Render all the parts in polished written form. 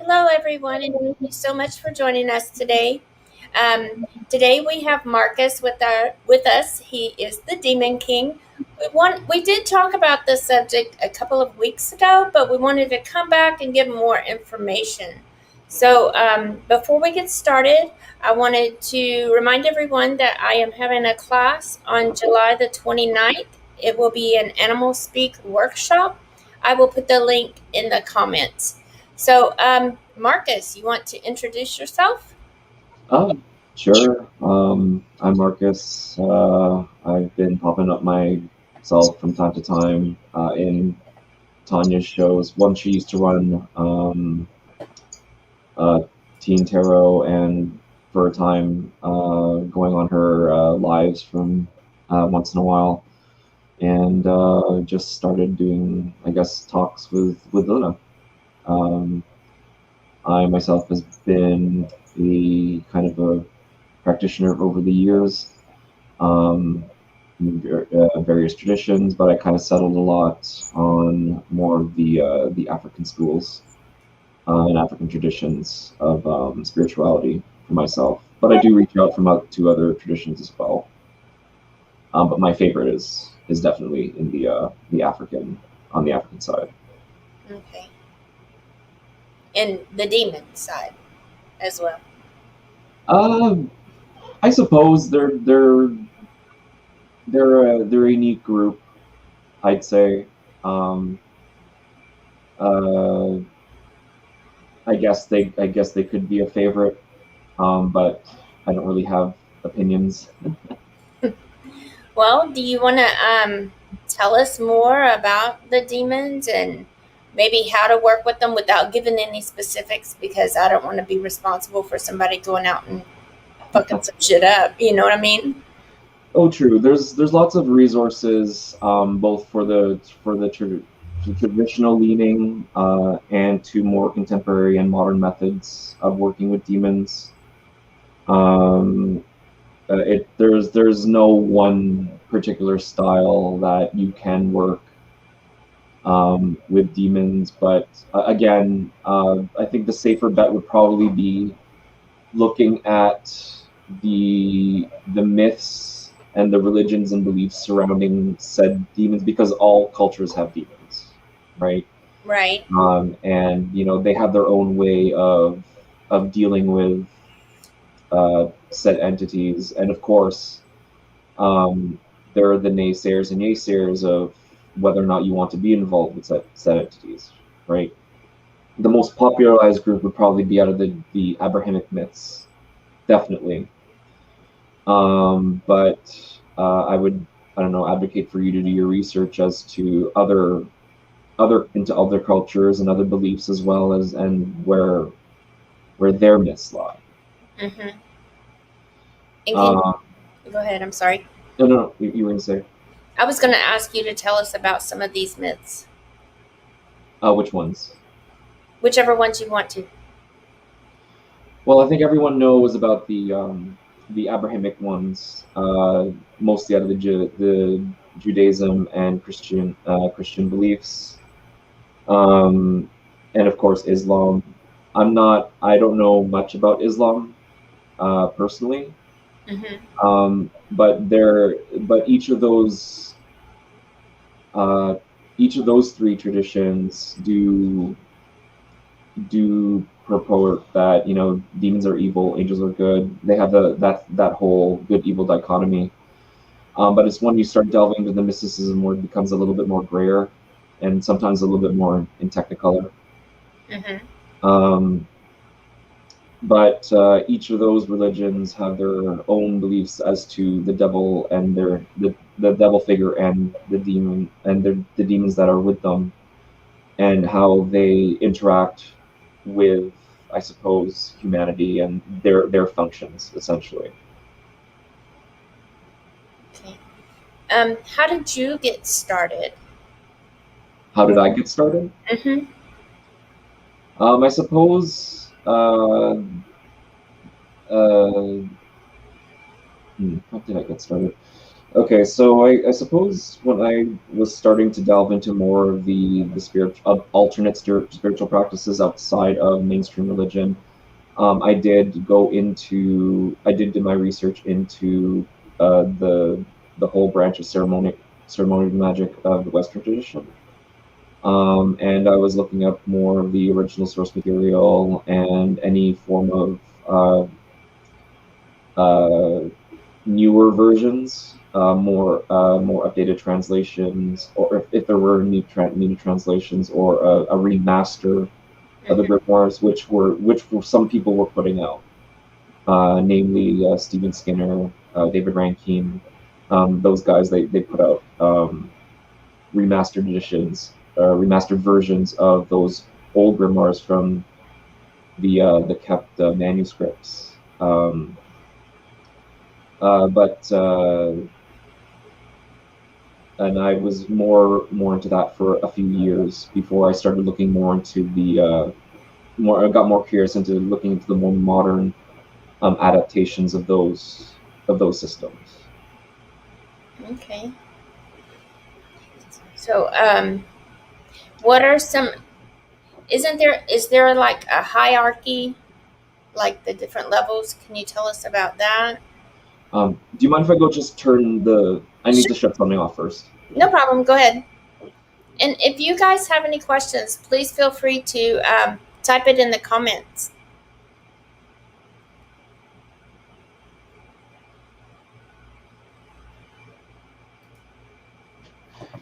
Hello, everyone, and thank you so much for joining us today. Today we have Markus with us. He is the Demon King. We did talk about this subject a couple of weeks ago, but we wanted to come back and give more information. So before we get started, I wanted to remind everyone that I am having a class on July the 29th. It will be an Animal Speak workshop. I will put the link in the comments. So, Markus, you want to introduce yourself? Sure. I'm Markus. I've been popping up myself from time to time in Tonya's shows. One she used to run uh, Teen Tarot, and for a time going on her lives from once in a while, and just started doing, I guess, talks with Lynna. Um, I myself has been a kind of a practitioner over the years, um, various traditions, but I kind of settled a lot on more of the African schools and African traditions of spirituality for myself. But I do reach out to other traditions as well. But my favorite is definitely in the African on the African side. Okay. And the demon side as well. I suppose they're a unique group, I'd say. Um, uh, I guess they could be a favorite, but I don't really have opinions. Well, do you want to tell us more about the demons and maybe how to work with them without giving any specifics? Because I don't want to be responsible for somebody going out and fucking some shit up. You know what I mean? Oh, true. There's lots of resources, both for the traditional leaning and to more contemporary and modern methods of working with demons. Um, there's no one particular style that you can work with demons, but again, I think the safer bet would probably be looking at the myths and the religions and beliefs surrounding said demons, because all cultures have demons, right? Right. And they have their own way of dealing with said entities, and of course, um, there are the naysayers and naysayers of whether or not you want to be involved with said entities, right? The most popularized group would probably be out of the Abrahamic myths, definitely. But I don't know, advocate for you to do your research as to into other cultures and other beliefs, as well as and where their myths lie. Mm-hmm. And Uh, go ahead. I'm sorry. no, you were going to say I was going to ask you to tell us about some of these myths, which ones? whichever ones you want to. Well, I think everyone knows about the Abrahamic ones, mostly out of the Judaism and Christian beliefs, um, and of course Islam. I don't know much about Islam personally, Mm-hmm. but uh, each of those three traditions do purport that demons are evil, angels are good. They have that whole good evil dichotomy. But it's when you start delving into the mysticism where it becomes a little bit more grayer, and sometimes a little bit more in technicolor. Mm-hmm. Um, but each of those religions have their own beliefs as to the devil and the devil figure and the demon and the demons that are with them, and how they interact with, I suppose, humanity and their functions, essentially. Okay. How did you get started? How did I get started? Mm-hmm. I suppose. How did I get started? Okay, so I suppose when I was starting to delve into more of the alternate spiritual practices outside of mainstream religion, I did do my research into the whole branch of ceremonial magic of the Western tradition. And I was looking up more of the original source material and any form of uh, newer versions, more updated translations, or if there were new translations or a remaster of the Mm-hmm. grimoires, which some people were putting out, namely Stephen Skinner, David Rankine. Those guys they put out remastered editions, remastered versions of those old grimoires from the kept manuscripts. But and I was more into that for a few years before I started looking more into the more. I got more curious into looking into the more modern adaptations of those systems. Okay. So, what are some? Is there like a hierarchy, like the different levels? Can you tell us about that? Do you mind if I go just turn the? I need to Sure. shut something off first. No problem. Go ahead. And if you guys have any questions, please feel free to type it in the comments.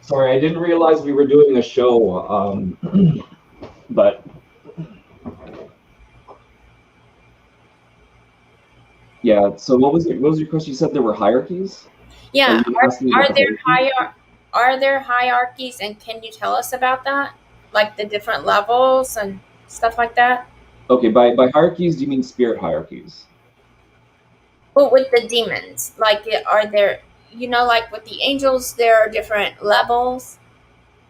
Sorry, I didn't realize we were doing a show. But yeah. So what was your question? You said there were hierarchies. Are Yeah. you asking about Are the there hierarchy? are there hierarchies, and can you tell us about that, like the different levels and stuff like that? Okay, by hierarchies, do you mean spirit hierarchies? But with the demons, like, are there, like with the angels, there are different levels.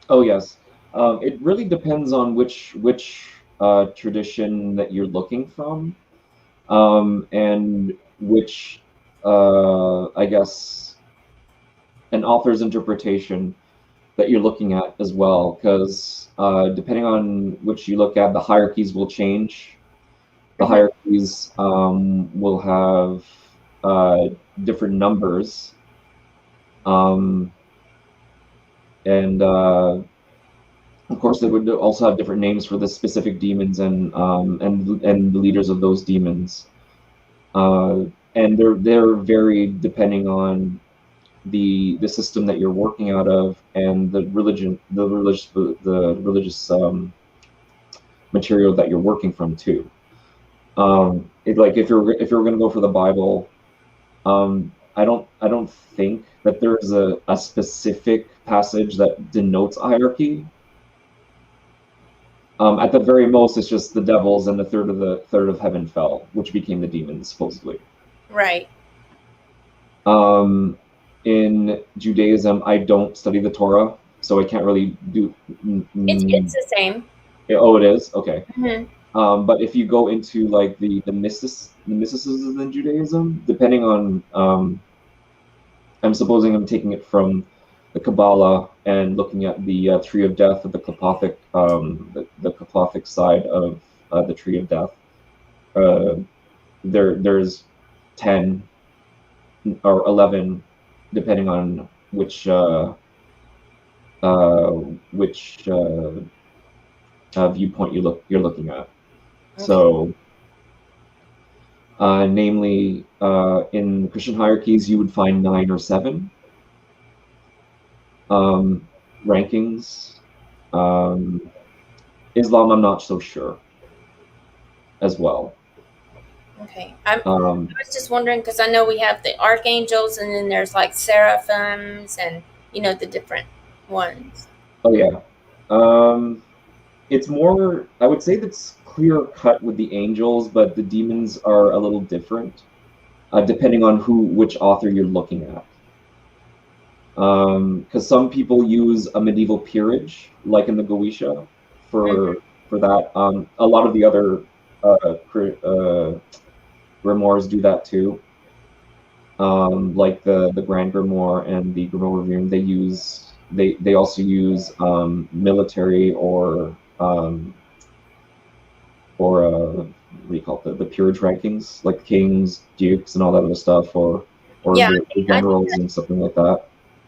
Oh yes. It really depends on which tradition that you're looking from, and which I guess an author's interpretation that you're looking at as well, because depending on which you look at, the hierarchies will change. The Hmm. hierarchies will have uh, different numbers, um, and of course, they would also have different names for the specific demons and the leaders of those demons. Uh, and they're varied depending on the system that you're working out of and the religious material that you're working from too. Like if you're going to go for the Bible, I don't think that there's a specific passage that denotes a hierarchy. At the very most, it's just the devils and the third of heaven fell, which became the demons supposedly. Right. Um, in Judaism, I don't study the Torah, so I can't really do. It's the same. Oh, it is okay. Hmm. But if you go into like the mysticism in Judaism, depending on I'm supposing I'm taking it from the Kabbalah and looking at the tree of death of the the Kabbalistic side of the tree of death. Uh, there's 10 or 11, depending on uh, which viewpoint you're looking at. Okay. So, namely, in Christian hierarchies, you would find 9 or 7 um, rankings. Um, Islam, I'm not so sure as well. Okay. Um, I was just wondering because I know we have the archangels, and then there's like seraphims, and the different ones. oh yeah. Um, it's more, I would say that's clear cut with the angels, but the demons are a little different, depending on which author you're looking at. Because some people use a medieval peerage, like in the Goetia, Hmm. for that. A lot of the other grimoires do that too. like the Grand Grimoire and the Grimoire Review, they also use military what do you call it, the peerage rankings, like kings, dukes, and all that other stuff, or Yeah, the I think generals and something like that.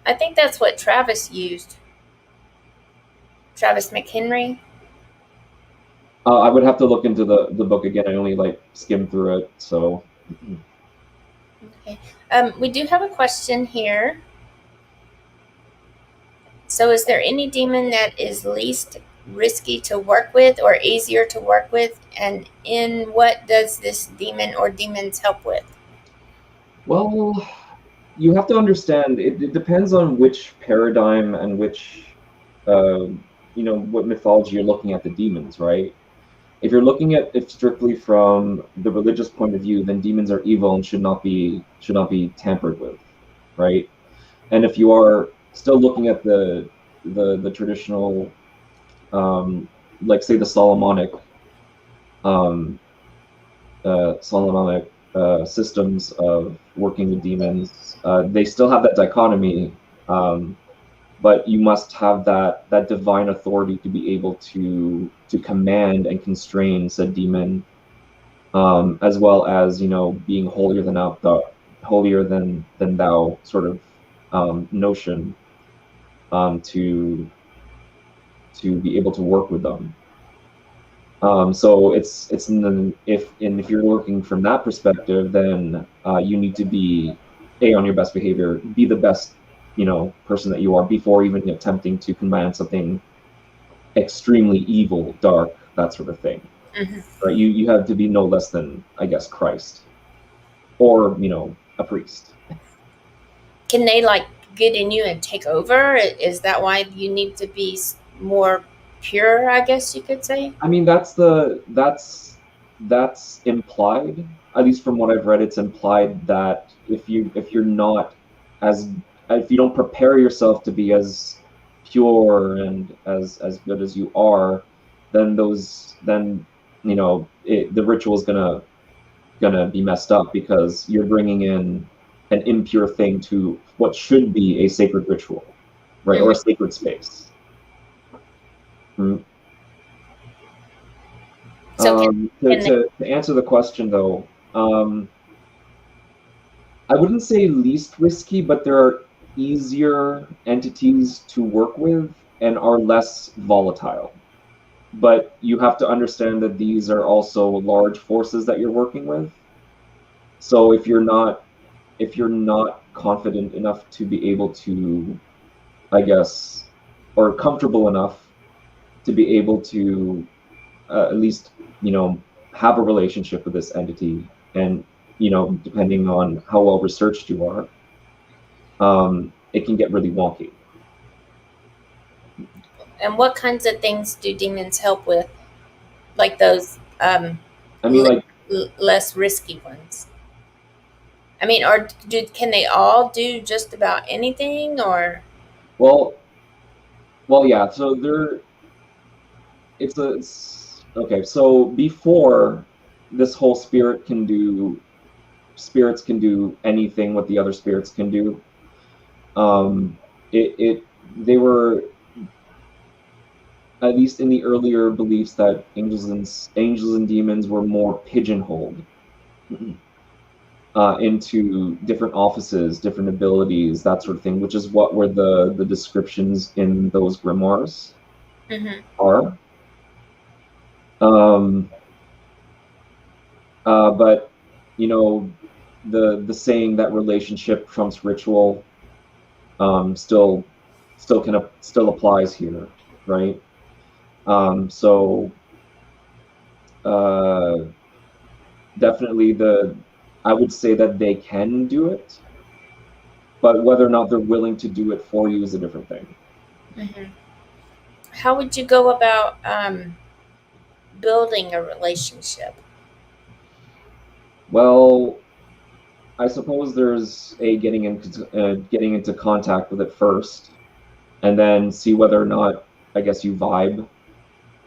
I think that's what Travis used. Travis McHenry. I would have to look into the book again. I only like skimmed through it, so. Okay. We do have a question here. So, is there any demon that is least risky to work with or easier to work with? And in what does this demon or demons help with? Well, you have to understand it depends on which paradigm and which what mythology you're looking at the demons, right? If you're looking at it strictly from the religious point of view, then demons are evil and should not be tampered with, right? And if you are still looking at the traditional, like say the um, Solomonic systems of working with demons, they still have that dichotomy, but you must have that divine authority to be able to command and constrain said demon, as well as being holier than thou sort of notion, to be able to work with them. So if you're working from that perspective, then you need to be on your best behavior, be the best person that you are before even attempting to command something extremely evil, dark, that sort of thing. Mm-hmm. Right? You have to be no less than, I guess, Christ, or a priest. Can they like get in you and take over? Is that why you need to be more pure? I guess you could say. I mean, that's implied. At least from what I've read, it's implied that if you're not as if you don't prepare yourself to be as pure and as good as you are, then the ritual is gonna be messed up because you're bringing in an impure thing to what should be a sacred ritual, right, or Mm-hmm. a sacred space. Mm. So To, can they? to, to answer the question, though, I wouldn't say least risky, but there are easier entities to work with and are less volatile. But you have to understand that these are also large forces that you're working with. So if you're not confident enough to be able to, I guess, or comfortable enough to be able to at least have a relationship with this entity, and depending on how well researched you are, it can get really wonky. And what kinds of things do demons help with? Like those I mean, like, less risky ones. I mean, or can they all do just about anything? Or well, yeah. So it's okay. So before this whole spirits can do anything what the other spirits can do. They were, at least in the earlier beliefs, that angels and demons were more pigeonholed into different offices, different abilities, that sort of thing, which is what were the descriptions in those grimoires mm-hmm. are. Um, but the saying that relationship trumps ritual, still applies here, right? So uh, definitely I would say that they can do it, but whether or not they're willing to do it for you is a different thing. Mm-hmm. How would you go about building a relationship? Well, I suppose there's a getting into contact with it first, and then see whether or not, I guess, you vibe,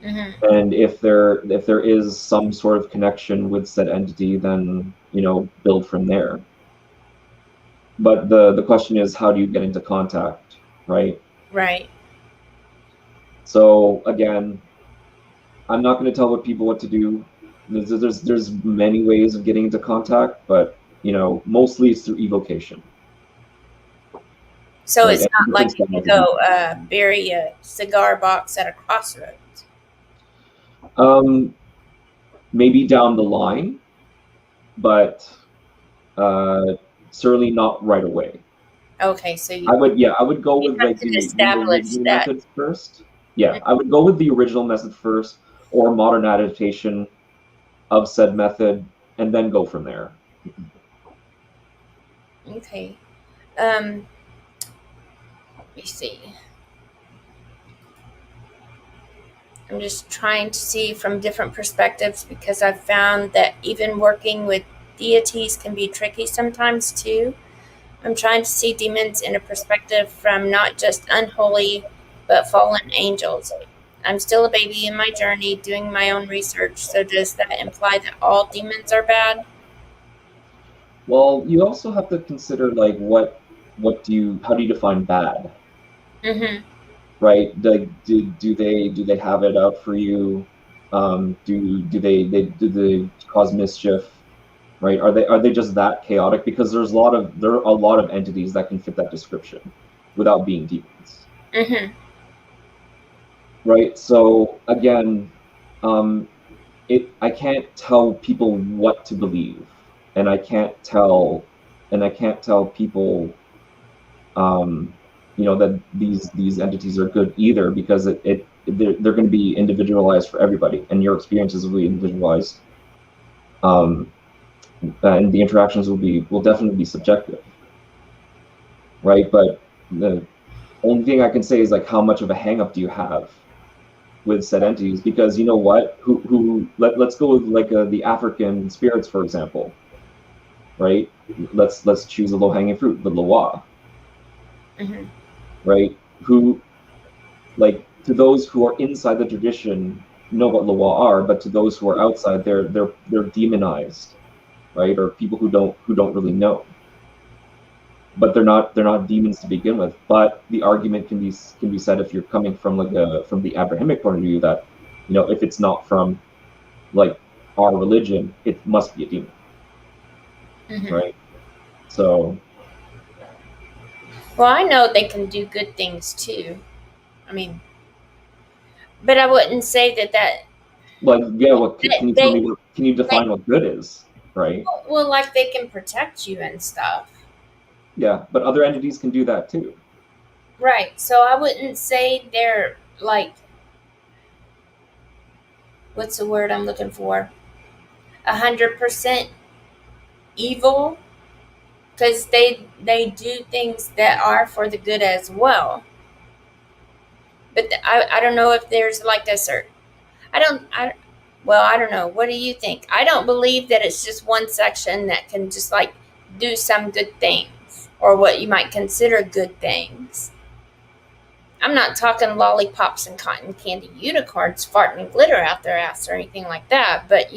Mm-hmm. and if there is some sort of connection with said entity, then build from there. But the question is, how do you get into contact, right? Right. So again, I'm not going to tell people what to do. There's many ways of getting into contact, but mostly it's through evocation. So Right? it's And not like different you can styles of go evocation. bury a cigar box at a crossroads. Maybe down the line, but certainly not right away. Okay, so I would go you with have like to the establish original that. methods first. Yeah, I would go with the original method first, or modern adaptation of said method, and then go from there. Okay. Let me see. I'm just trying to see from different perspectives because I've found that even working with deities can be tricky sometimes too. I'm trying to see demons in a perspective from not just unholy but fallen angels. I'm still a baby in my journey doing my own research, so does that imply that all demons are bad? Well, you also have to consider like how do you define bad, Mm-hmm. right? Do they have it out for you? Do they cause mischief? Right? Are they just that chaotic? Because there are a lot of entities that can fit that description without being demons. Mm-hmm. Right? So again, um, I can't tell people what to believe, and I can't tell people that these entities are good either, because they're going to be individualized for everybody, and your experiences will be individualized, um, and the interactions will definitely be subjective, right? But the only thing I can say is like, how much of a hang up do you have with said entities? Because you know what, let's go with like the African spirits, for example, right? Let's choose a low hanging fruit, the Loa, Mm-hmm. right? Who, like, to those who are inside the tradition know what Loa are, but to those who are outside, they're demonized, right? Or people who don't really know. But they're not demons to begin with. But the argument can be said, if you're coming from from the Abrahamic point of view, that if it's not from like our religion, it must be a demon, Mm-hmm. right? So Well, I know they can do good things too. I mean, but I wouldn't say that like, yeah, what can you tell they me? Can you they define what good is, right? well, like they can protect you and stuff. Yeah, but other entities can do that too. Right. So I wouldn't say they're like, what's the word I'm looking for? 100% evil, because they do things that are for the good as well. But I don't know if there's like a certain. I don't. I Well, I don't know. What do you think? I don't believe that it's just one section that can just like do some good things or what you might consider good things. I'm not talking lollipops and cotton candy unicorns farting glitter out their ass or anything like that, but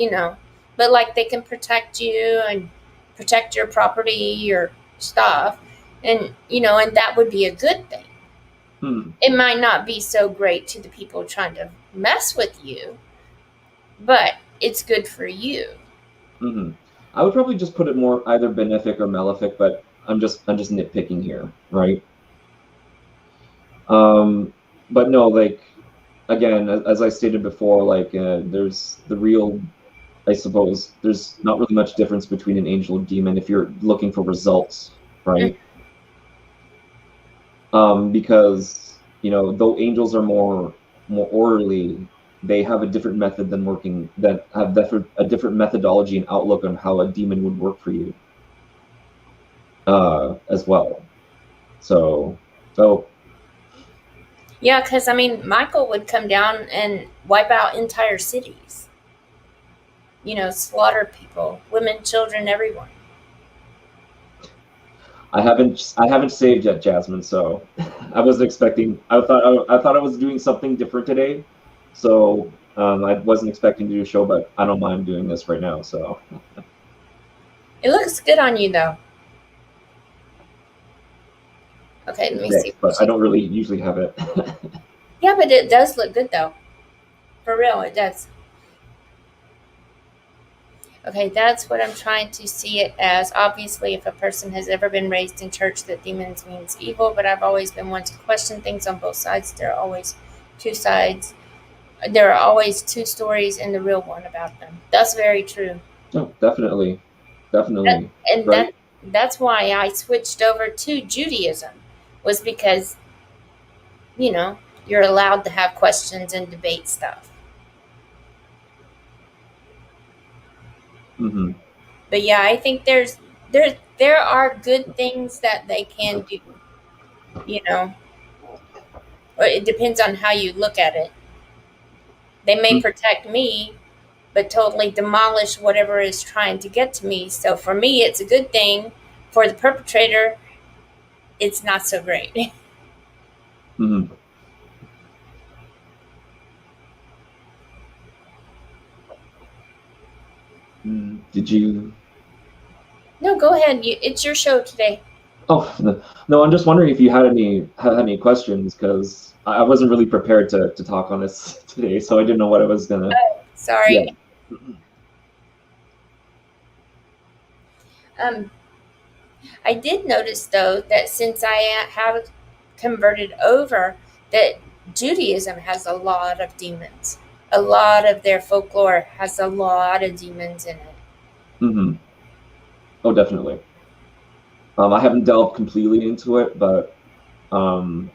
but like they can protect you and protect your property, your stuff, and and that would be a good thing. Hmm. It might not be so great to the people trying to mess with you, but it's good for you. Hmm. I would probably just put it more either benefic or malefic, but I'm just nitpicking here, right? Um, but no, like, again, as I stated before, like, there's the real, I suppose, there's not really much difference between an angel and demon if you're looking for results, Mm. right? Because though angels are more orderly, they have a different method than working that have a different methodology and outlook on how a demon would work for you, as well. So Yeah, because I mean, Michael would come down and wipe out entire cities, slaughter people, women, children, everyone. I haven't saved yet, Jasmine. So I wasn't expecting. I thought I was doing something different today. So I wasn't expecting to do a show, but I don't mind doing this right now. So It looks good on you, though. Okay, let me see fixed, what but I she. don't really usually have it. Yeah, but it does look good though. For real, it does. Okay, that's what I'm trying to see it as. Obviously, if a person has ever been raised in church, that demons means evil, but I've always been one to question things on both sides. There are always two sides. There are always two stories and the real one about them. That's very true. No, definitely, That, definitely, and right? that's why I switched over to Judaism, was because, you know, you're allowed to have questions and debate stuff. Hmm. But yeah, I think there are good things that they can do, you know. Or it depends on how you look at it. They may protect me, but totally demolish whatever is trying to get to me. So for me, it's a good thing. For the perpetrator, it's not so great. Hmm. Did you? No, go ahead. It's your show today. Oh, no, I'm just wondering if you had any questions because I wasn't really prepared to talk on this today, so I didn't know what I was gonna. Yeah. Sorry. Um, I did notice though that since I have converted over, that Judaism has a lot of demons. A lot of their folklore has a lot of demons in it. Hmm. Oh, definitely. I haven't delved completely into it, um,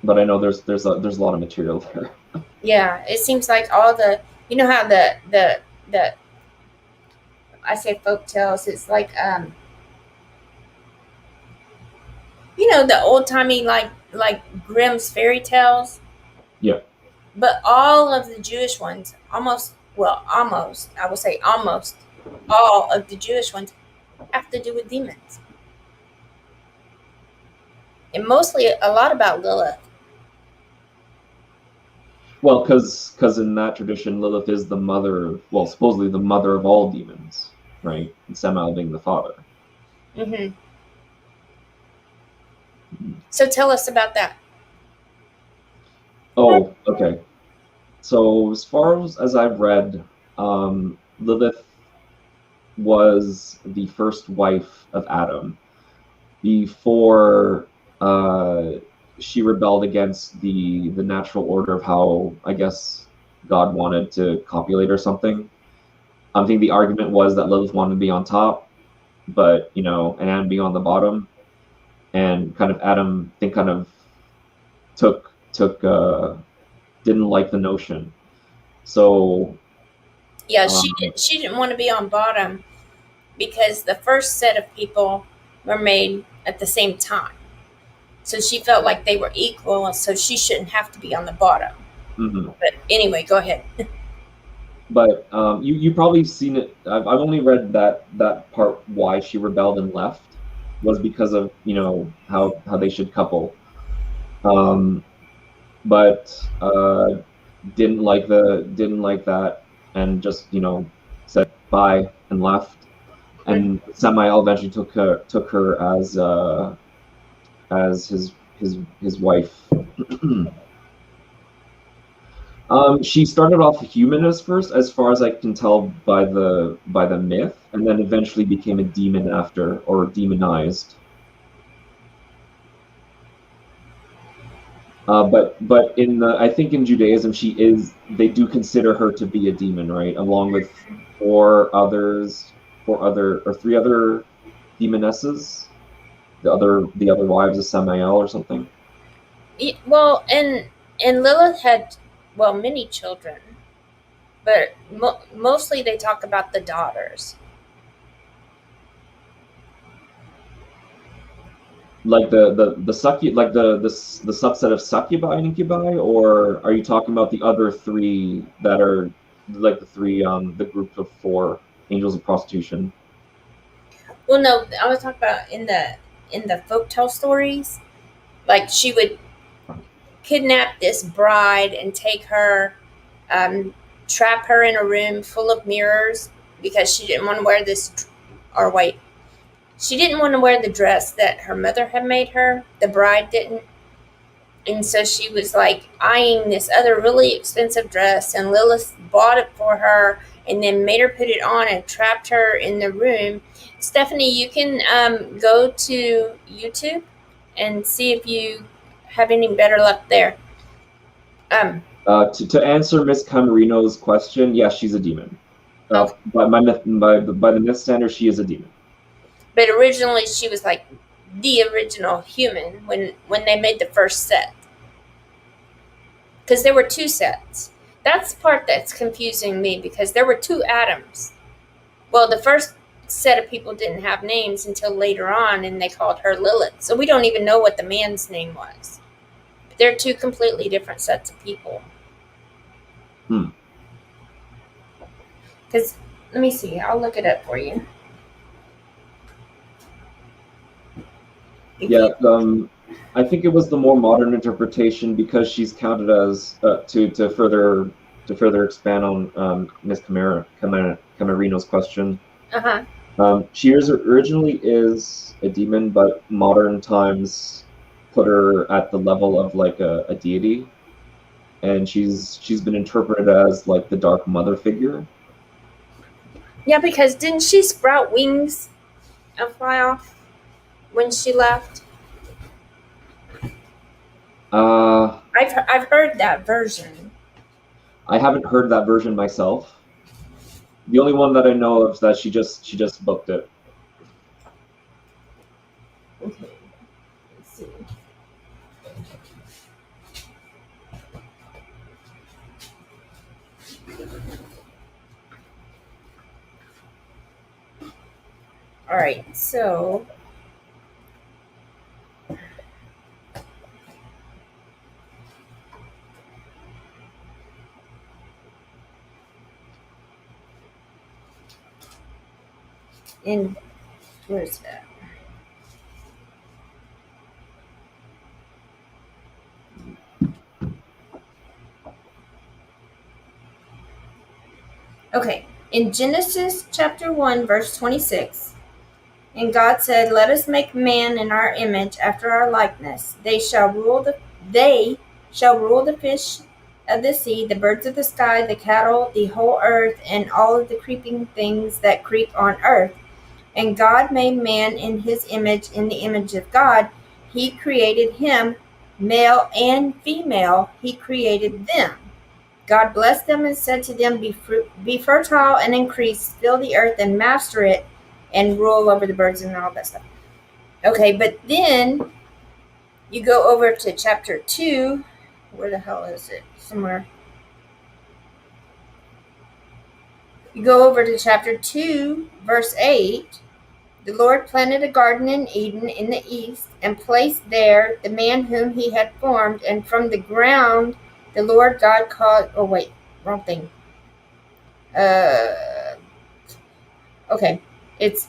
but I know there's a lot of material there. Yeah, it seems like all the, you know how the I say folk tales. It's like you know, the old timey like Grimm's fairy tales, Yeah. but all of the Jewish ones, almost I will say almost all of the Jewish ones have to do with demons, and mostly a lot about Lilith. Well, because in that tradition, Lilith is the mother of, well, supposedly the mother of all demons, right? And Samael being the father. Hmm. So tell us about that. Oh, okay. So as far as I've read, Lilith was the first wife of Adam before she rebelled against the natural order of how I guess God wanted to copulate or something. I think the argument was that Lilith wanted to be on top, but and Adam being on the bottom, and kind of Adam I think kind of took didn't like the notion. So Yeah, um, she didn't want to be on bottom because the first set of people were made at the same time. So she felt like they were equal, so she shouldn't have to be on the bottom. mhm. But anyway, go ahead. But you probably seen it. I've only read that part why she rebelled and left was because of how they should couple. Um, but didn't like that and just said bye and left. Mhm. And Samael eventually took her as his wife. She started off a humanist first, as far as I can tell by the myth, and then eventually became a demon after, or demonized. But I think in Judaism they do consider her to be a demon, right? Along with three other demonesses, the other wives of Samael or something. Well, and Lilith had many children, but mostly they talk about the daughters. Like the like the subset of succubi and incubi, or are you talking about the other three that are like the group of four angels of prostitution? Well, no, I was talking about in the folktale stories. Like she would kidnap this bride and take her, um, trap her in a room full of mirrors because she didn't want to wear this. Or wait, she didn't want to wear the dress that her mother had made her. The bride didn't. And so she was like eyeing this other really expensive dress, and Lilith bought it for her and then made her put it on and trapped her in the room. Stephanie, you can go to YouTube and see if you have any better luck there. To answer Miss Camarino's question, yes, she's a demon. Okay. By the myth standard, she is a demon. But originally she was like the original human when they made the first set. Because there were two sets. That's the part that's confusing me, because there were two Adams. Well, the first set of people didn't have names until later on, and they called her Lilith. So we don't even know what the man's name was. But they're two completely different sets of people. Because, let me see, I'll look it up for you. I think it was the more modern interpretation, because she's counted as to further expand on Miss Camarino's question. She originally is a demon, but modern times put her at the level of like a deity, and she's been interpreted as like the Dark Mother figure. Yeah, because didn't she sprout wings and fly off when she left? I've heard that version. I haven't heard that version myself. The only one that I know of is that she just booked it. Okay. Let's see. All right, so where's that? Okay, in Genesis chapter 1, verse 26, and God said, "Let us make man in our image, after our likeness. They shall rule the fish of the sea, the birds of the sky, the cattle, the whole earth, and all of the creeping things that creep on earth. And God made man in his image, in the image of God. He created him, male and female, he created them. God blessed them and said to them, be fertile and increase, fill the earth and master it, and rule over the birds and all that stuff." Okay, but then you go over to chapter 2. Where the hell is it? Somewhere. You go over to chapter 2, verse 8. The Lord planted a garden in Eden in the east, and placed there the man whom he had formed, and from the ground the Lord God called... Oh, wait, wrong thing. Okay, it's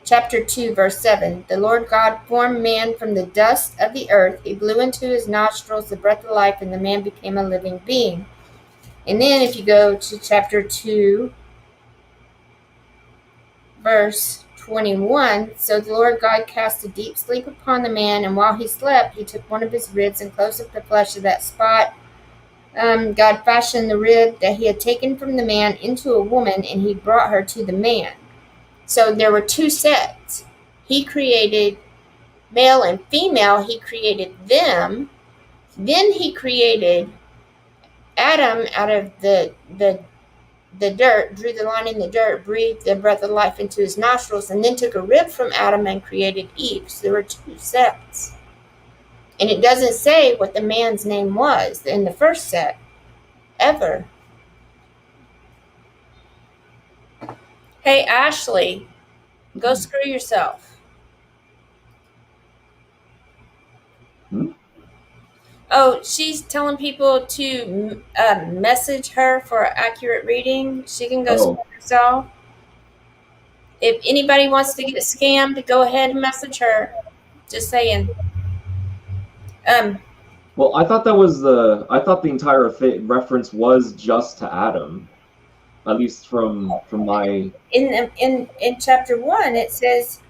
chapter 2, verse 7. The Lord God formed man from the dust of the earth. He blew into his nostrils the breath of life, and the man became a living being. And then if you go to chapter 2, verse 21, so the Lord God cast a deep sleep upon the man, and while he slept, he took one of his ribs and closed up the flesh of that spot. God fashioned the rib that he had taken from the man into a woman, and he brought her to the man. So there were two sets. He created male and female. He created them. Then he created Adam out of the dirt, drew the line in the dirt, breathed the breath of life into his nostrils, and then took a rib from Adam and created Eve. So there were two sets. And it doesn't say what the man's name was in the first set, ever. Hey, Ashley, go screw yourself. Oh, she's telling people to message her for accurate reading. She can go screw herself. If anybody wants to get scammed, go ahead and message her. Just saying. Well, I thought the entire reference was just to Adam, at least from my. In chapter 1, it says,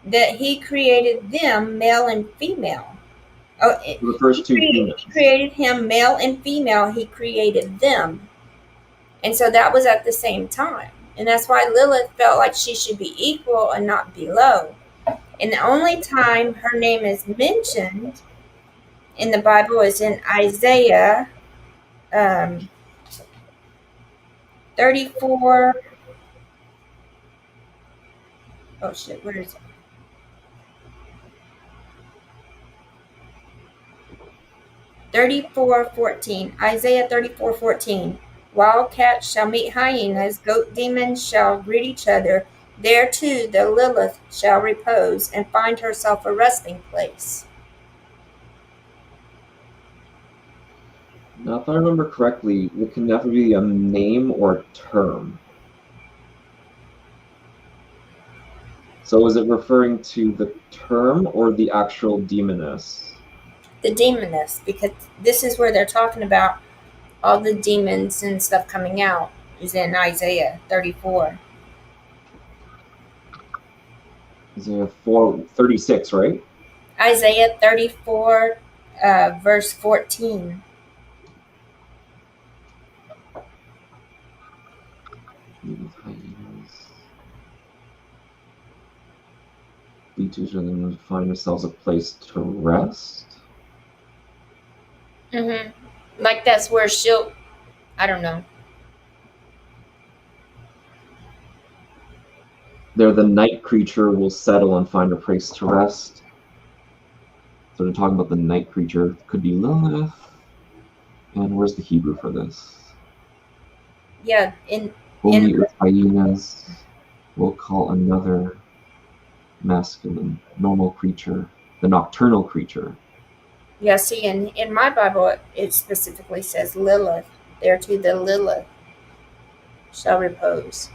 that he created them male and female. Oh, The first two humans. he created him male and female. He created them, and so that was at the same time. And that's why Lilith felt like she should be equal and not below. And the only time her name is mentioned in the Bible is in Isaiah 34. Oh shit, where is it? Isaiah 34:14. Wild cats shall meet hyenas, goat demons shall greet each other. There too the Lilith shall repose and find herself a resting place. Now, if I remember correctly, it can never be a name or a term. So is it referring to the term or the actual demoness? The demoness, because this is where they're talking about all the demons and stuff coming out, is in Isaiah 34. Isaiah 36, right? Isaiah 34, verse 14. We two should find ourselves a place to rest. Like that's where she'll, I don't know. There the night creature will settle and find a place to rest. So they're talking about the night creature. Could be Lilith. And where's the Hebrew for this? Yeah, Only hyenas will call another masculine, normal creature, the nocturnal creature. Yeah, see, in my Bible, it specifically says Lilith. There too the Lilith shall repose.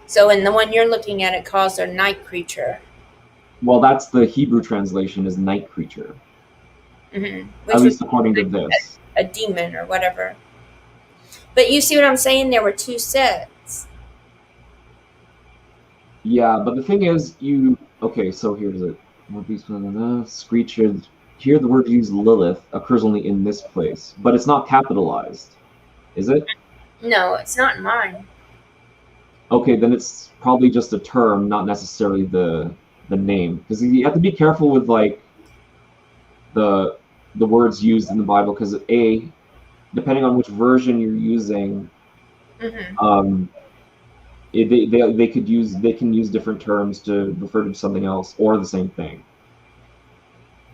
So in the one you're looking at, it calls her night creature. Well, that's the Hebrew translation is night creature. At least according to this. A demon or whatever. But you see what I'm saying? There were two sets. Yeah, but the thing is, okay, so here's it. Screecher. Here the word used Lilith occurs only in this place, but it's not capitalized. Is it? No, it's not in mine. Okay, then it's probably just a term, not necessarily the name. Because you have to be careful with like the words used in the Bible, because depending on which version you're using, they can use different terms to refer to something else or the same thing.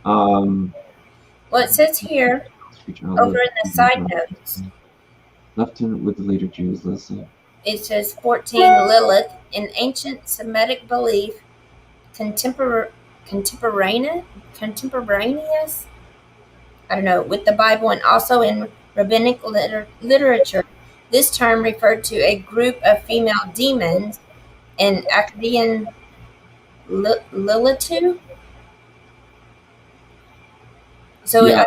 Well, it says here over in the side notes. Left in with the later Jews. Listen. It says 14 Lilith in ancient Semitic belief, contemporaneous. I don't know, with the Bible and also in rabbinic literature. This term referred to a group of female demons in Akkadian Lilitu. So yeah,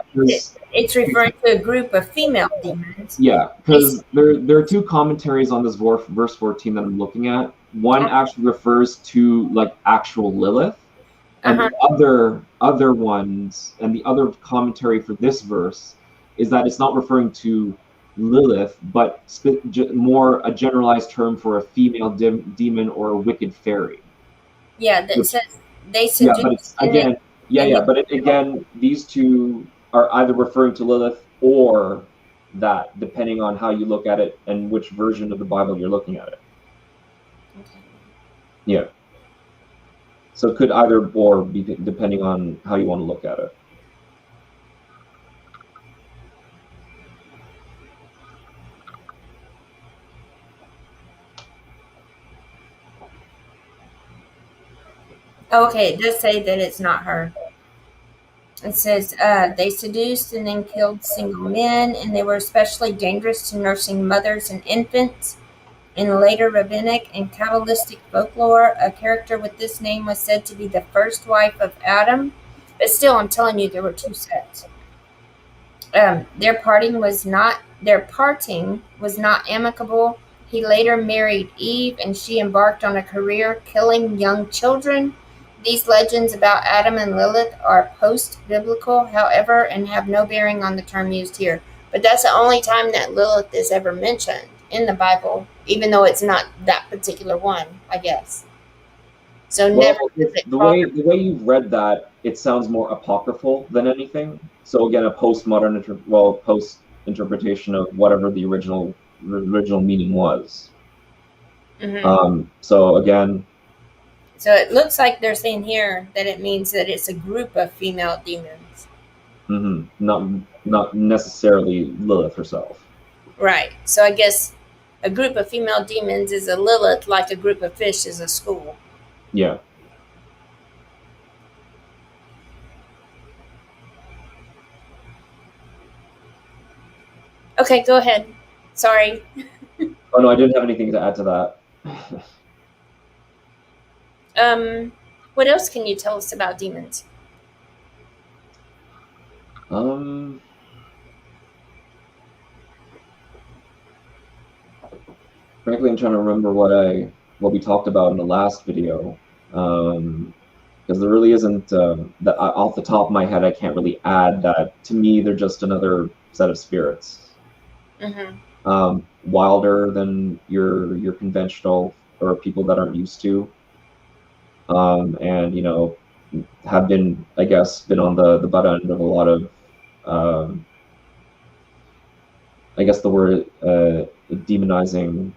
it's referring to a group of female demons. Yeah, because there are two commentaries on this verse 14 that I'm looking at. One actually refers to like actual Lilith, and the other ones, and the other commentary for this verse is that it's not referring to Lilith, but more a generalized term for a female demon or a wicked fairy. Yeah, that says they seduce. Yeah, but it's, again, these two are either referring to Lilith or that, depending on how you look at it and which version of the Bible you're looking at it. Okay. Yeah. So it could either or be depending on how you want to look at it. Okay, it does say that it's not her. It says they seduced and then killed single men, and they were especially dangerous to nursing mothers and infants. In later rabbinic and Kabbalistic folklore, a character with this name was said to be the first wife of Adam. But still, I'm telling you, there were two sets. Their parting was not amicable, He later married Eve, and she embarked on a career killing young children. These legends about Adam and Lilith are post-biblical, however, and have no bearing on the term used here. But that's the only time that Lilith is ever mentioned in the Bible, even though it's not that particular one, I guess. So never Well, does it the call way her. the way you've read that, it sounds more apocryphal than anything. So again, a postmodern, post interpretation of whatever the original meaning was. So again, So it looks like they're saying here that it means that it's a group of female demons. not necessarily Lilith herself. Right. So I guess a group of female demons is a Lilith, like a group of fish is a school. Yeah. Okay, go ahead. Sorry. Oh no, I didn't have anything to add to that. What else can you tell us about demons? Frankly, I'm trying to remember what we talked about in the last video, because there really isn't that off the top of my head. I can't really add that. To me, they're just another set of spirits, wilder than your conventional or people that aren't used to, and have been, I guess, on the butt end of a lot of, I guess the word demonizing,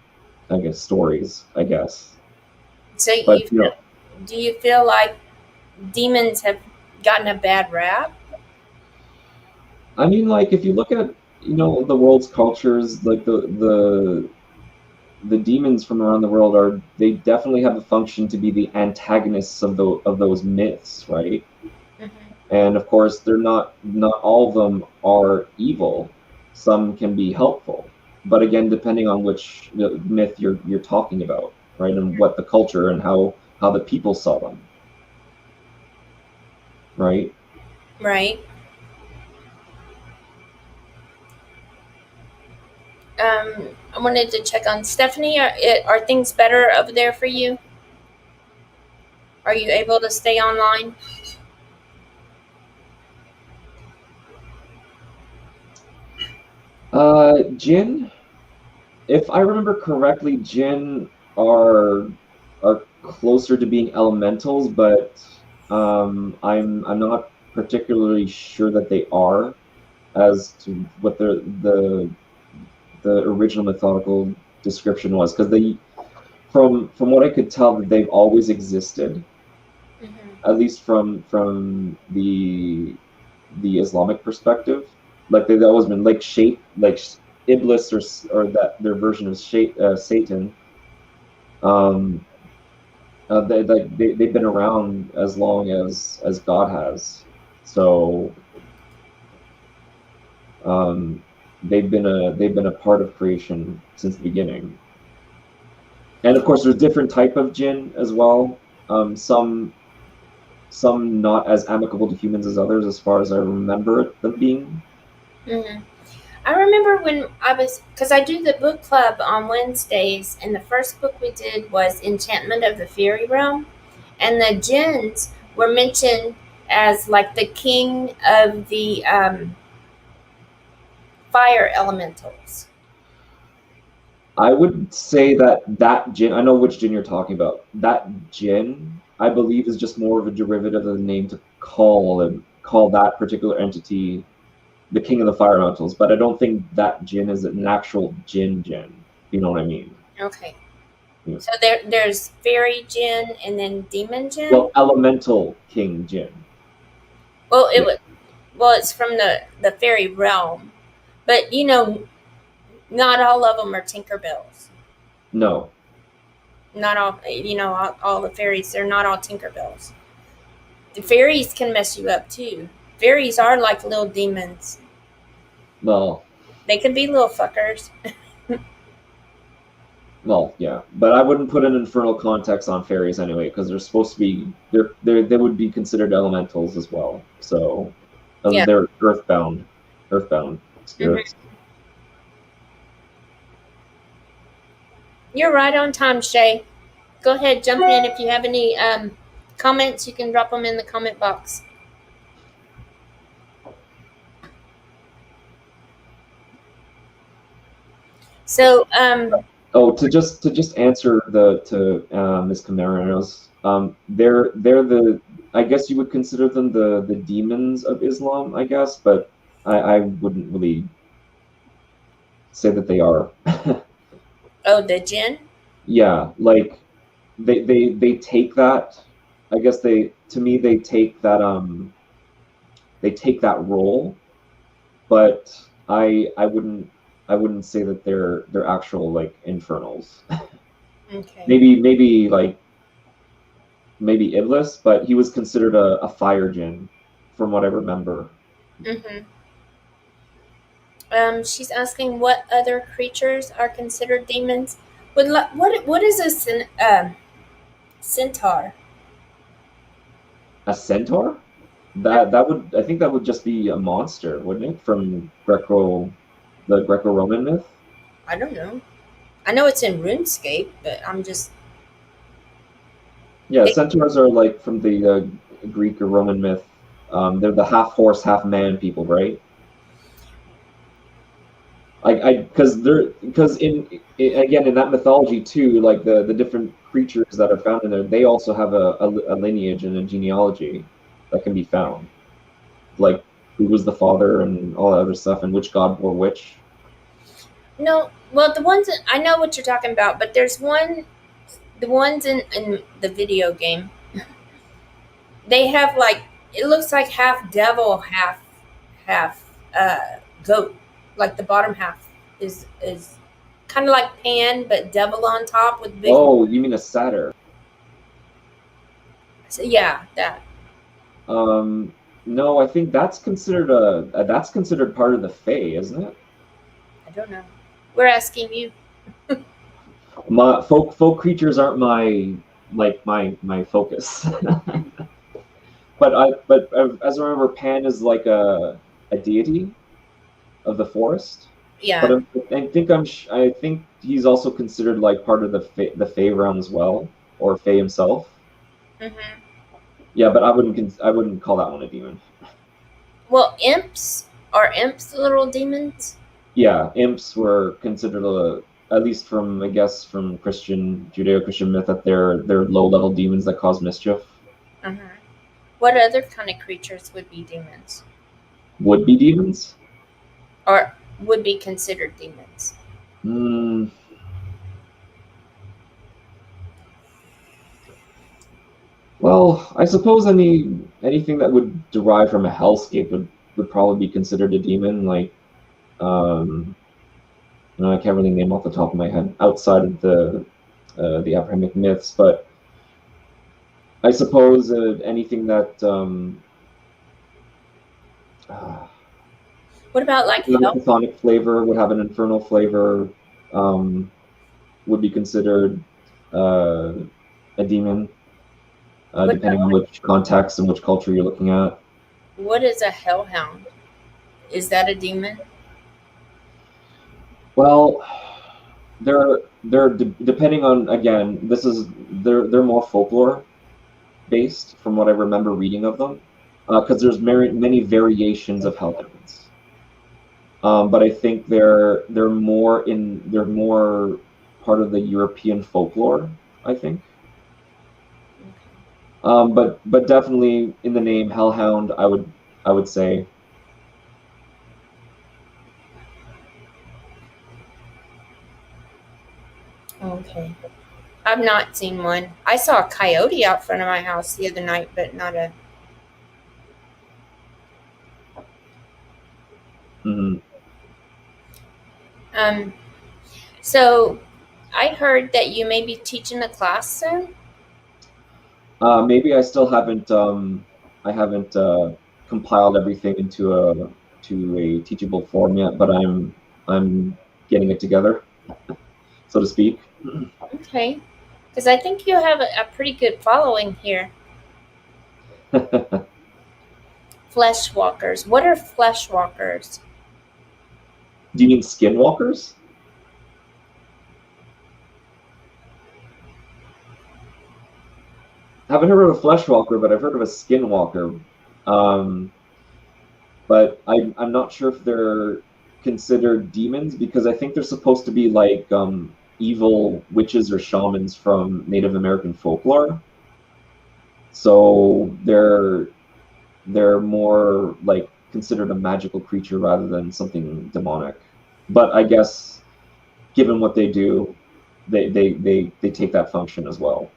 I guess, stories, I guess. So But do you feel like demons have gotten a bad rap? I mean, like if you look at the world's cultures, like the demons from around the world they definitely have a function to be the antagonists of those myths, right? And of course, they're not all of them are evil. Some can be helpful, but again, depending on which myth you're talking about, right, and what the culture and how the people saw them, right? Right. I wanted to check on Stephanie. Are things better over there for you? Are you able to stay online? Jinn, if I remember correctly, Jinn are closer to being elementals, but I'm not particularly sure that they are, as to what the original mythological description was, because they, from what I could tell, that they've always existed, at least from the Islamic perspective. Like they've always been like Iblis, or that their version of Satan. They've been around as long as God has. So they've been a part of creation since the beginning. And of course, there's different type of jinn as well. Some not as amicable to humans as others, as far as I remember them being. I remember when because I do the book club on Wednesdays, and the first book we did was Enchantment of the Fairy Realm, and the jinns were mentioned as like the king of the fire elementals. I would say that jinn, I know which jinn you're talking about. That jinn, I believe, is just more of a derivative of the name to call that particular entity the king of the fire elementals, but I don't think that jinn is an actual jinn. You know what I mean? Okay. Yeah. So there's fairy jinn and then demon jinn. Well, elemental king jinn. Well, it's from the fairy realm, but not all of them are Tinkerbells. No. Not all, all the fairies. They're not all Tinkerbells. The fairies can mess you up too. Fairies are like little demons. Well, they could be little fuckers. Well, yeah, but I wouldn't put an infernal context on fairies anyway, because they're supposed to be they would be considered elementals as well. So they're earthbound spirits. You're right on time, Shay. Go ahead, jump in. If you have any comments, you can drop them in the comment box. So, To just answer Miss Camaros, they're the, I guess you would consider them the demons of Islam, I guess, but I wouldn't really say that they are. oh, the jinn. Yeah, like they take that. I guess to me they take that role, but I wouldn't say that they're actual like infernals. Okay. Maybe like maybe Iblis, but he was considered a fire djinn, from what I remember. Mm-hmm. She's asking what other creatures are considered demons. What is a centaur? A centaur? I think that would just be a monster, wouldn't it? From the Greco-Roman myth. I don't know. I know it's in RuneScape, but I'm just Yeah, they, centaurs are like from the Greek or Roman myth. They're the half horse, half man people, right? Because again in that mythology too, like the different creatures that are found in there, they also have a lineage and a genealogy that can be found, like who was the father and all that other stuff, and which god bore which. no. Well, the ones that, I know what you're talking about, but there's one. The ones in the video game, they have like it looks like half devil, half goat. Like the bottom half is kind of like Pan, but devil on top with big. Oh, you mean a satyr? So yeah, that. No, I think that's considered part of the Fae, isn't it? I don't know. We're asking you. My folk creatures aren't my focus. But as I remember, Pan is like a deity of the forest. But Yeah. I think he's also considered like part of the Fey realm as well, or Fey himself. Hmm. Yeah, but I wouldn't call that one a demon. Well, imps are imps little demons. Yeah, imps were considered at least from I guess from Judeo-Christian myth, that they're low-level demons that cause mischief. Uh-huh. What other kind of creatures would be demons, Would be demons. or would be considered demons? Hmm. Well, I suppose anything that would derive from a hellscape would probably be considered a demon. Like, um, I can't really name off the top of my head outside of the Abrahamic myths, but I suppose anything that uh, What about like would have a hell? chthonic flavor, would have an infernal flavor, um, would be considered uh, a demon, What depending on which context and which culture you're looking at. what is a hellhound? Is that a demon? Well, depending on, again, they're more folklore based from what I remember reading of them, because there's many variations of hellhounds. But I think they're more part of the European folklore, I think. But definitely in the name hellhound, I would say. Okay. I've not seen one. I saw a coyote out front of my house the other night, but not a. Mhm. Um. So, I heard that you may be teaching a class soon. Maybe I haven't compiled everything into a teachable form yet, but I'm getting it together, so to speak. Okay. Because I think you have a pretty good following here. Do Flesh walkers. What are flesh walkers? you mean skinwalkers? haven't heard of a fleshwalker, but I've heard of a skinwalker. But I'm not sure if they're considered demons because I think they're supposed to be like evil witches or shamans from Native American folklore. So they're more like considered a magical creature rather than something demonic. But I guess given what they do, they take that function as well.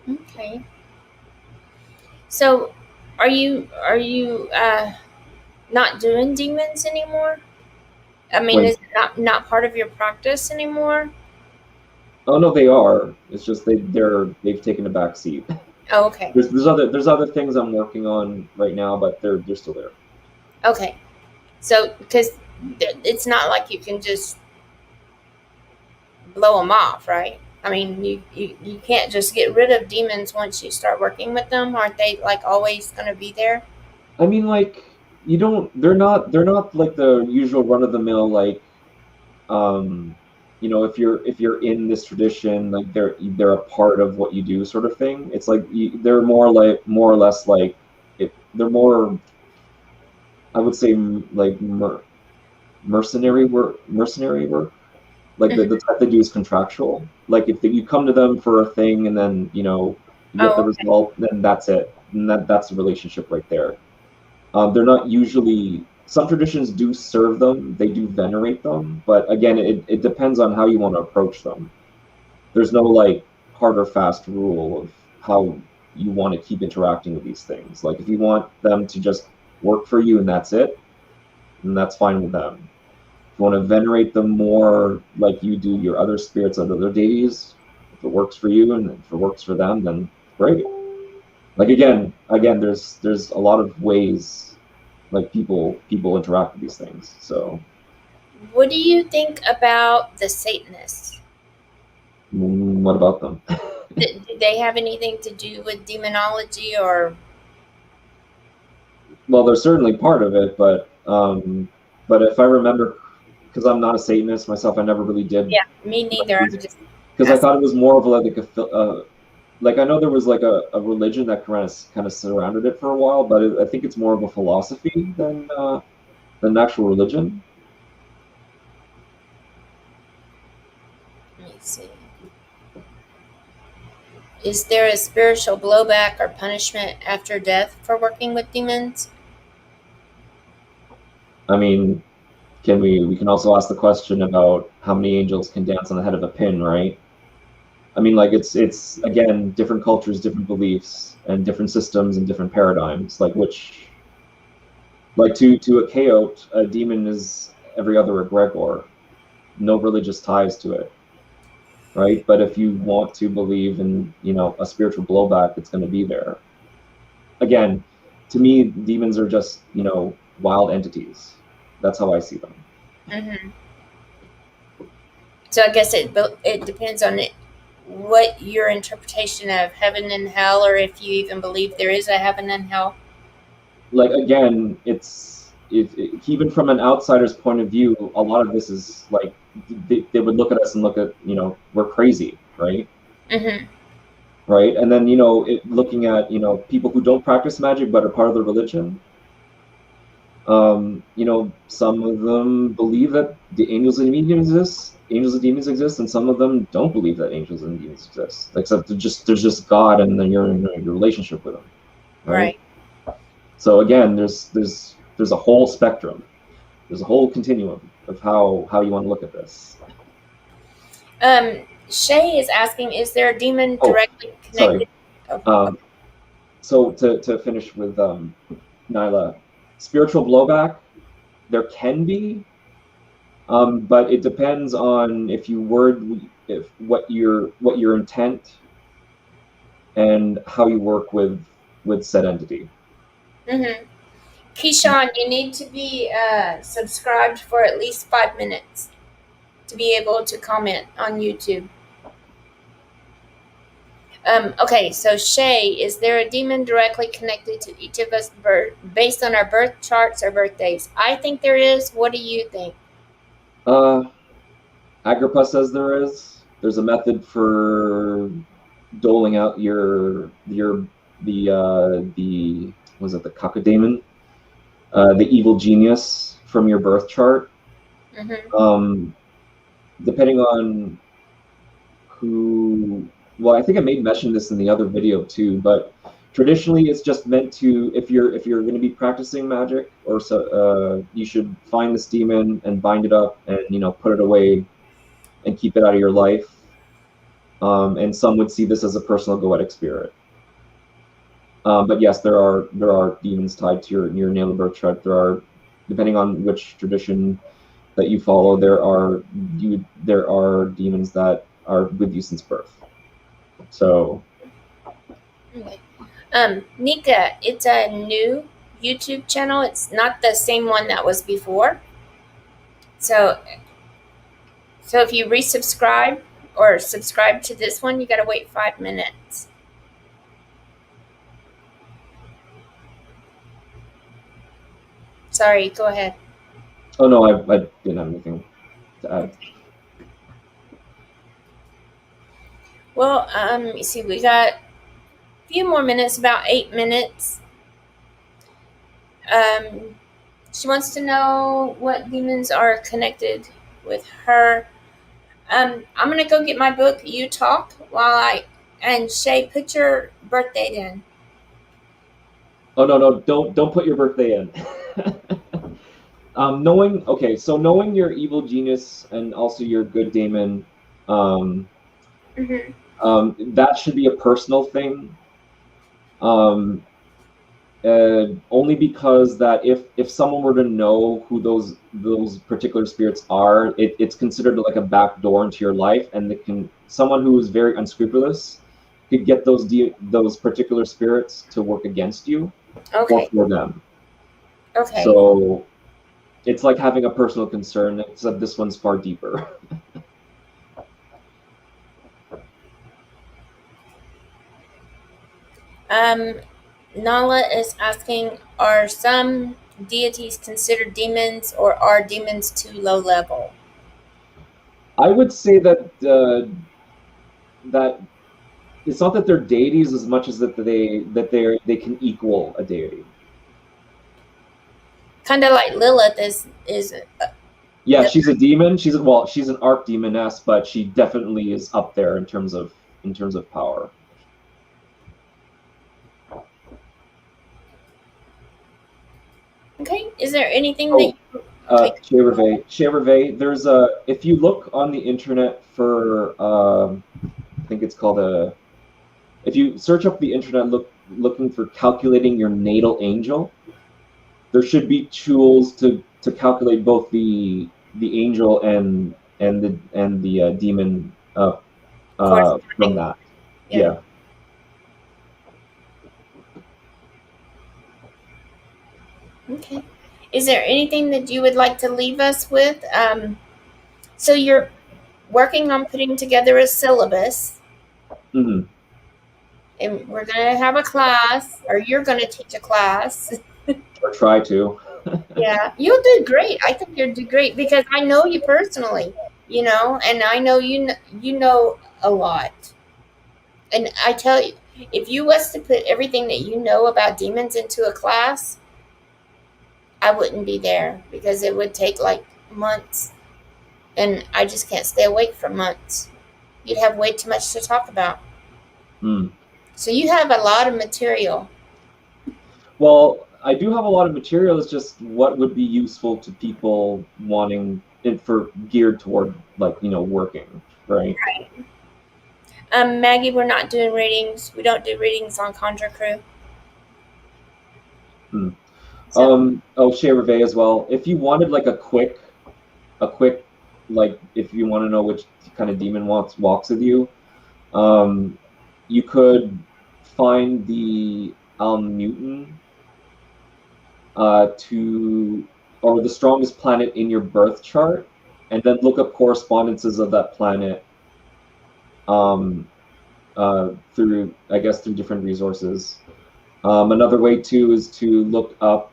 Okay. So, are you not doing demons anymore? I mean, When is it not part of your practice anymore? oh no, they are. It's just they've taken a back seat. Oh, okay. There's other things I'm working on right now, but they're still there. Okay. So, because it's not like you can just blow them off, right? I mean, you can't just get rid of demons once you start working with them. Aren't they like always going to be there? I mean, like you don't. They're not like the usual run of the mill like um, if you're in this tradition, like they're a part of what you do, sort of thing. It's like they're more or less like they're more, I would say, like mercenary work. Like the Mhm. type they do is contractual. Like if you come to them for a thing and then you get the Oh, okay. result, then that's it. And that's the relationship right there. They're not usually. Some traditions do serve them, they do venerate them, but again, it depends on how you want to approach them. There's no like hard or fast rule of how you want to keep interacting with these things. Like if you want them to just work for you and that's it, then that's fine with them. If you want to venerate them more like you do your other spirits and other deities, if it works for you and if it works for them, then great. Like again, there's a lot of ways like people interact with these things. So What do you think about the Satanists? what about them? Do they have anything to do with demonology or? Well, they're certainly part of it, but if I remember, because I'm not a Satanist myself, I never really did Yeah, me much neither. I'm research just because I asking. thought it was more of like like I know there was like a religion that kind of surrounded it for a while, but I think it's more of a philosophy than actual religion. Let me see. Is there a spiritual blowback or punishment after death for working with demons? I mean, we can also ask the question about how many angels can dance on the head of a pin, right? I mean, like it's again different cultures, different beliefs, and different systems and different paradigms. Like to a chaot, a demon is every other egregor, no religious ties to it, right? But if you want to believe in a spiritual blowback, it's going to be there. Again, to me, demons are just wild entities. That's how I see them. Hmm. So I guess it depends on what your interpretation of heaven and hell, or if you even believe there is a heaven and hell. Like again, even from an outsider's point of view, a lot of this is like they would look at us and look at we're crazy, right? Hmm. Right, and then looking at people who don't practice magic but are part of the religion. Some of them believe that the angels and demons exist, and some of them don't believe that angels and demons exist. Except there's just God, and then you're in your relationship with Him, right? Right. So again, there's a whole spectrum, there's a whole continuum of how you want to look at this. Shay is asking, is there a demon Oh, directly connected? sorry. Oh, Um, okay. so to finish with Nyla, spiritual blowback, there can be. But it depends on if what your intent and how you work with said entity. Mm-hmm. Keyshawn, you need to be subscribed for at least 5 minutes to be able to comment on YouTube. Okay, so Shay, is there a demon directly connected to each of us based on our birth charts or birthdays? I think there is. What do you think? Uh, Agrippa says there is. There's a method for doling out the was it the cacodemon, the evil genius from your birth chart. Mm-hmm. Depending on who, well, I think I may mention this in the other video too, but traditionally it's just meant to, if you're going to be practicing magic, or so, you should find this demon and bind it up and put it away and keep it out of your life. And some would see this as a personal goetic spirit. But yes, there are demons tied to your natal birth chart. There are, depending on which tradition that you follow, there are demons that are with you since birth. So Okay. Nika, it's a new YouTube channel. It's not the same one that was before. So if you resubscribe or subscribe to this one, you got to wait 5 minutes. Sorry, go ahead. oh no, I didn't have anything to add. Well, you see, we got a few more minutes, about 8 minutes. She wants to know what demons are connected with her. I'm gonna go get my book. You talk and Shay, put your birth date in. Oh no, don't put your birthday in. Knowing your evil genius and also your good daemon, Mm-hmm. that should be a personal thing. Only because that if someone were to know who those particular spirits are, it's considered like a back door into your life, and someone who is very unscrupulous could get those particular spirits to work against you or Okay. for them. Okay. So it's like having a personal concern, except this one's far deeper. Nala is asking, are some deities considered demons, or are demons too low level? I would say that it's not that they're deities as much as that they can equal a deity. Kind of like Lilith is Yeah, she's a demon. She's an archdemoness, but she definitely is up there in terms of power. okay. Is there anything that Cherve. There's if you look on the internet for I think it's called if you search up the internet looking for calculating your natal angel, there should be tools to calculate both the angel and the demon from that. Yeah. Okay. Is there anything that you would like to leave us with? So you're working on putting together a syllabus, Mm-hmm. and we're going to have a class, or you're going to teach a class. Or try to. Yeah, you'll do great. I think you'll do great because I know you personally, and I know you know a lot. And I tell you, if you was to put everything that you know about demons into a class, I wouldn't be there because it would take like months, and I just can't stay awake for months. You'd have way too much to talk about. Mm. So you have a lot of material. Well, I do have a lot of material. It's just what would be useful to people wanting it for geared toward working, right? Maggie, we're not doing readings. We don't do readings on Conjure Crew. Hmm. So, Shea Reve as well. If you wanted like a quick, like if you want to know which kind of demon walks with you, you could find the Almutin or the strongest planet in your birth chart, and then look up correspondences of that planet through different resources. Another way too is to look up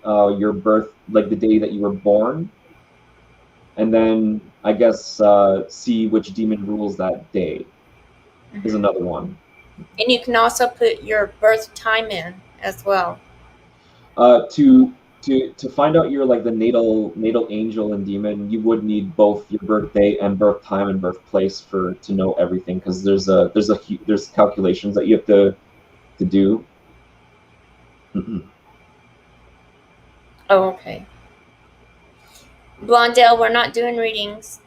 your birth, like the day that you were born, and then see which demon rules that day. is another one. And you can also put your birth time in as well. To find out your like the natal angel and demon, you would need both your birthday and birth time and birthplace to know everything, because there's calculations that you have to do. Oh, okay. Blondell, we're not doing readings.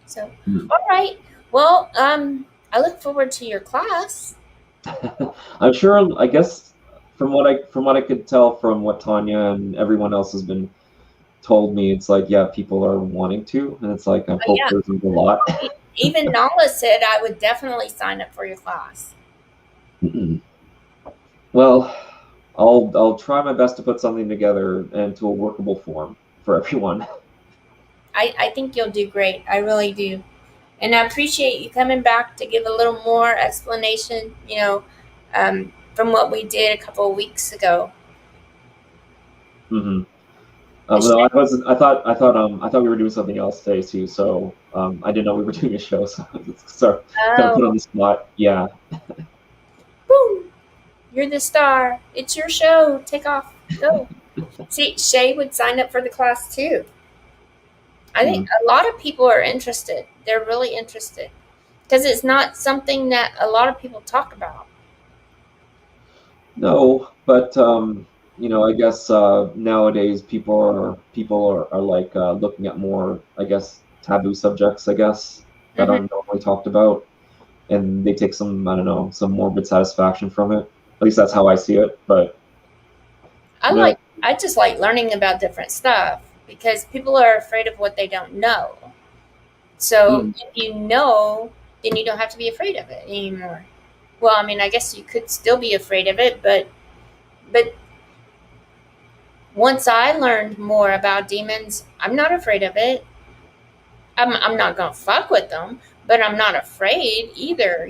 So, all right. Well, I look forward to your class. I'm sure. I guess from what I could tell from what Tonya and everyone else has been told me, it's like, yeah, people are wanting to, and it's like I Oh, hope yeah. there's a lot. Even Nala said I would definitely sign up for your class. Well, I'll try my best to put something together into a workable form for everyone. I think you'll do great. I really do. And I appreciate you coming back to give a little more explanation, from what we did a couple of weeks ago. Mm-hmm. No, I wasn't. I thought we were doing something else today too. So I didn't know we were doing a show. So sorry, kind of put on Oh, the spot. Yeah. boom! You're the star. It's your show. Take off. Go. See, Shay would sign up for the class too. I think Mm. a lot of people are interested. They're really interested because it's not something that a lot of people talk about. No, but I guess nowadays people are like looking at more, I guess, taboo subjects, I guess, that Hmm. aren't normally talked about, and they take some, I don't know, some morbid satisfaction from it. At least that's how I see it. But I you know, like. I just like learning about different stuff because people are afraid of what they don't know. So mm, if you know, then you don't have to be afraid of it anymore. Well, I mean, I guess you could still be afraid of it, but once I learned more about demons, I'm not afraid of it. I'm not gonna fuck with them, but I'm not afraid either.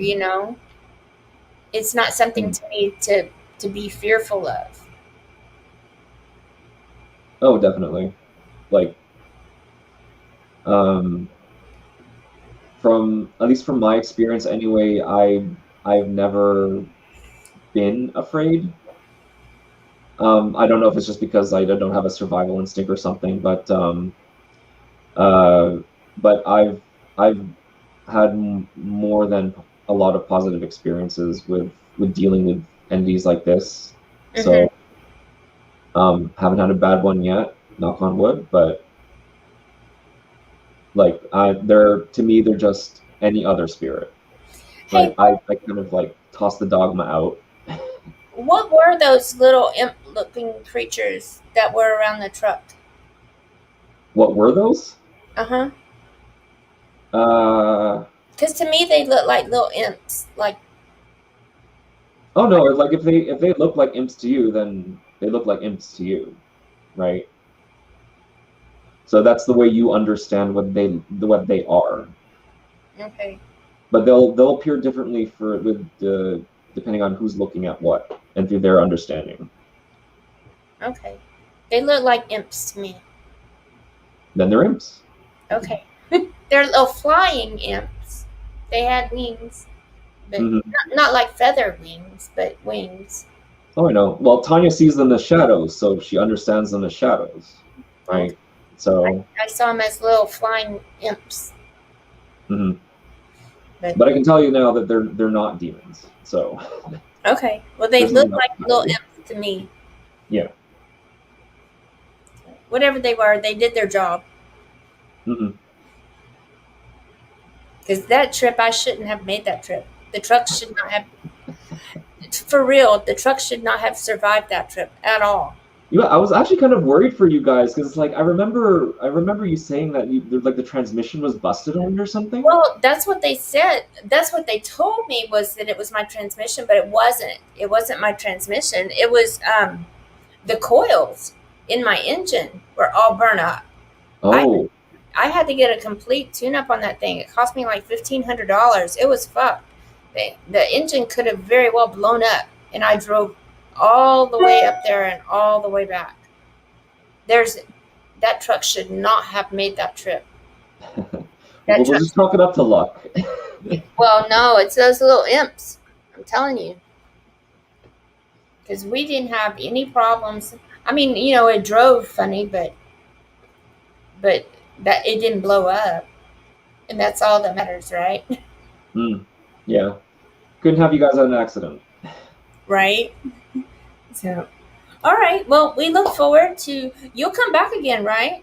It's not something mm. to me to be fearful of. Oh, definitely. Like um, from at least from my experience anyway, I've never been afraid. I don't know if it's just because I don't have a survival instinct or something, uh, but I've had more than a lot of positive experiences with dealing with entities like this. Hmm. So haven't had a bad one yet, knock on wood. But like they're to me they're just any other spirit. Hey, Right? I kind of like toss the dogma out. what were those little imp-looking creatures that were around the truck? What were those? Uh huh. Uh Because to me, they look like little imps. Like, oh no, like if they look like imps to you, then they look like imps to you, right? So that's the way you understand what they are. okay, But they'll appear differently for with the depending on who's looking at what and through their understanding. okay, they look like imps to me. Then they're imps. Okay, they're little flying imps. They had wings, but Hmm. not like feather wings, but wings. Oh, I know. Well, Tanya sees them as shadows, so she understands them as shadows, Okay, right? So, I saw them as little flying imps, mhm. but But I can tell you now that they're not demons. So okay. Well, they there's no look doubt like about little it. imps to me. Yeah. Whatever they were, they did their job. Hmm. Because that trip, I shouldn't have made that trip. The truck should not have, for real, the truck should not have survived that trip at all. I was actually kind of worried for you guys because like I remember you saying that like the transmission was busted on it or something. Well, that's what they said. That's what they told me was that it was my transmission, but it wasn't. It wasn't my transmission. It was the coils in my engine were all burnt up. I Oh, I had to get a complete tune up on that thing. It cost me like $1,500. It was fucked. The engine could have very well blown up, and I drove all the way up there and all the way back. There's that truck should not have made that trip. That We'll just chalk it up to luck. well, no, it's those little imps. I'm telling you, because we didn't have any problems. I mean, it drove funny, but that it didn't blow up, and that's all that matters, right? Yeah. Couldn't have you guys had an accident. Right. So, all right. Well, we look forward to you'll come back again, right?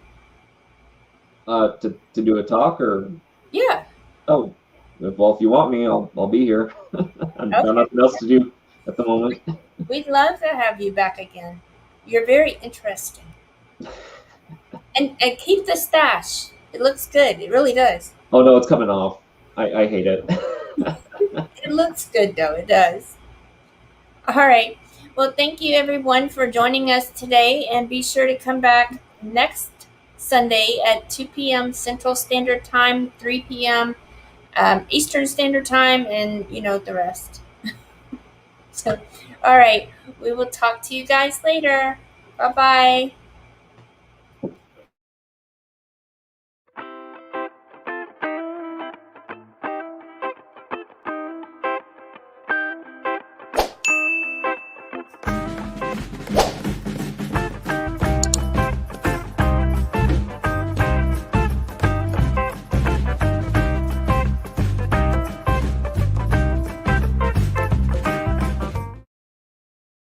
To do a talk or Yeah. oh, well, if you want me, I'll be here. I've got Okay. nothing else to do at the moment. We'd love to have you back again. You're very interesting. And keep the stash. It looks good. It really does. Oh no, it's coming off. I hate it. It looks good though. It does. All right. Well, thank you everyone for joining us today, and be sure to come back next Sunday at 2 p.m. Central Standard Time, 3 p.m. Eastern Standard Time, and the rest. So, all right. We will talk to you guys later. Bye bye.